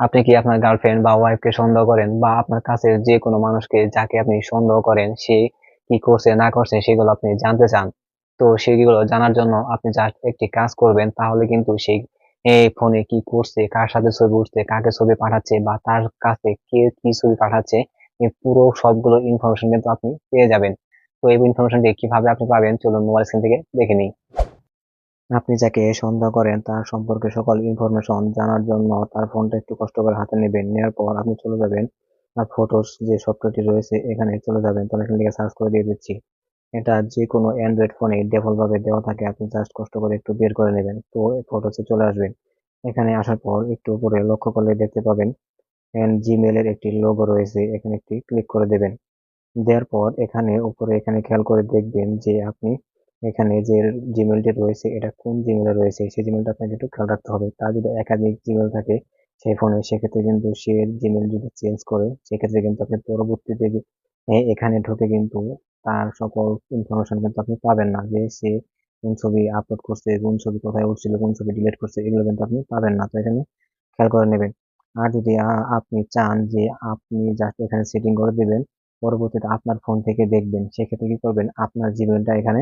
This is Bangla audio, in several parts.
আপনি কি আপনার গার্লফ্রেন্ড বা ওয়াইফকে সন্দেহ করেন, বা আপনার কাছে যে কোনো মানুষকে যাকে আপনি সন্দেহ করেন সে কি করছে না করছে সেগুলো আপনি জানতে চান? তো সেগুলো জানার জন্য আপনি জাস্ট একটি কাজ করবেন, তাহলে কিন্তু সেই এই ফোনে কি করছে, কার সাথে ছবি উঠছে, কাকে ছবি পাঠাচ্ছে, বা তার কাছে কে কি ছবি পাঠাচ্ছে, এই পুরো সবগুলো ইনফরমেশন কিন্তু আপনি পেয়ে যাবেন। তো এই ইনফরমেশনটি কিভাবে আপনি পাবেন, চলুন মোবাইল স্ক্রিন থেকে দেখে নিই। আপনি যাকে সন্দেহ করেন তার সম্পর্কে সকল ইনফরমেশন জানার জন্য তার ফোনটা একটু কষ্ট করে হাতে নেবেন। নেওয়ার পর আপনি চলে যাবেন আর ফটোস যে সফটওয়্যারটি রয়েছে এখানে চলে যাবেন। তো আমি এখান থেকে সার্চ করে দিয়ে দিচ্ছি। এটা যে কোনো অ্যান্ড্রয়েড ফোনে ডিফল্ট ভাবে দেওয়া থাকে, আপনি জাস্ট কষ্ট করে একটু বের করে নেবেন। তো ফটোসে চলে আসবেন। এখানে আসার পর একটু উপরে লক্ষ্য করলে দেখতে পাবেন জিমেল এর একটি লোগো রয়েছে, এখানে একটি ক্লিক করে দেবেন। দেওয়ার পর এখানে উপরে এখানে খেয়াল করে দেখবেন যে আপনি এখানে যে জিমেলটি রয়েছে এটা কোন জিমেলে রয়েছে, সেই জিমেলটা আপনাকে একটু খেয়াল রাখতে হবে। তার যদি একাধিক জিমেল থাকে সেই ফোনে, সেক্ষেত্রে কিন্তু সে জিমেল যদি চেঞ্জ করে সেক্ষেত্রে কিন্তু আপনি পরবর্তীতে এখানে ঢুকে কিন্তু তার সকল ইনফরমেশন কিন্তু আপনি পাবেন না, যে সে কোন ছবি আপলোড করছে, কোন ছবি কোথায় উঠছিল, কোন ছবি ডিলিট করছে, এগুলো কিন্তু আপনি পাবেন না। তো এখানে খেয়াল করে নেবেন। আর যদি আপনি চান যে আপনি জাস্ট এখানে সেটিং করে দিবেন, পরবর্তীতে আপনার ফোন থেকে দেখবেন, সেক্ষেত্রে কি করবেন, আপনার জিমেলটা এখানে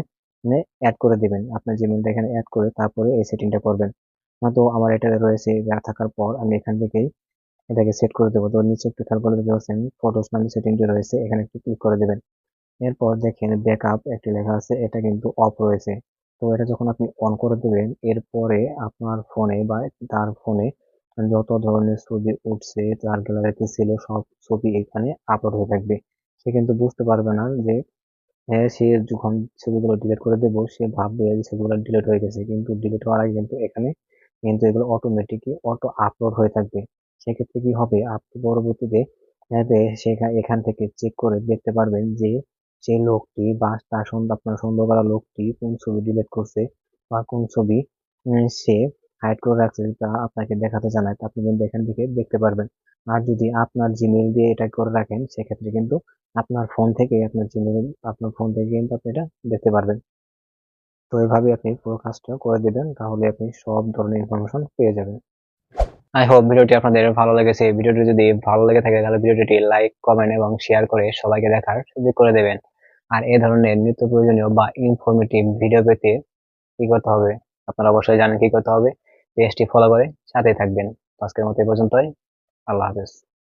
অ্যাড করে দিবেন। আপনার জিমেলটা এখানে অ্যাড করে তারপরে এই সেটিংটা করবেন। তো আমার এটা রয়েছে, যা থাকার পর আমি এখান থেকেই এটাকে সেট করে দেবো। তো নিচে একটু খেয়াল করে দেখতে পাচ্ছেন ফটোস নামে সেটিংটি রয়েছে, এখানে একটু ক্লিক করে দেবেন। এরপর দেখেন ব্যাকআপ একটি লেখা আছে, এটা কিন্তু অফ রয়েছে। তো এটা যখন আপনি অন করে দেবেন, এরপরে আপনার ফোনে বা তার ফোনে যত ধরনের ছবি উঠছে, তার গ্যালারিতে ছিল সব ছবি এখানে আপলোড হয়ে থাকবে। সে কিন্তু বুঝতে পারবে না যে সে যখন ছবিগুলো ডিলিট করে দেবো সে ভাববে যে ছবিগুলো ডিলিট হয়ে গেছে, কিন্তু ডিলিট হওয়ার আগে কিন্তু এখানে কিন্তু এগুলো অটোমেটিকই অটো আপলোড হয়ে থাকবে। সেক্ষেত্রে কি হবে, আপনি পরবর্তীতে এখান থেকে চেক করে দেখতে পারবেন যে সেই লোকটি বা তার সন্দেহ, আপনার সন্দেহ করা লোকটি কোন ছবি ডিলিট করছে বা কোন ছবি সে হাইড করে রাখছে, তা আপনাকে দেখাতে জানায়, তা আপনি কিন্তু এখান থেকে দেখতে পারবেন। আর যদি আপনার জিমেল দিয়ে এটা করে রাখেন, সেক্ষেত্রে কিন্তু আপনার ফোন থেকে কিন্তু আপনি এটা দেখতে পারবেন। তো এভাবে আপনি পুরো কাজটা করে দিবেন, তাহলে আপনি সব ধরনের ইনফরমেশন পেয়ে যাবেন। আই হোপ ভিডিওটি আপনাদের ভালো লেগেছে। ভিডিওটি যদি ভালো লেগে থাকে তাহলে ভিডিওটি লাইক, কমেন্ট এবং শেয়ার করে সবাইকে দেখার সুযোগ করে দেবেন। আর এই ধরনের নিত্য প্রয়োজনীয় বা ইনফরমেটিভ ভিডিও পেতে কি করতে হবে, আপনারা অবশ্যই জানেন কি করতে হবে। পেজটি ফলো করে সাথেই থাকবেন। তো আজকের মতো এই পর্যন্তই। আল্লাহ হাফেজ।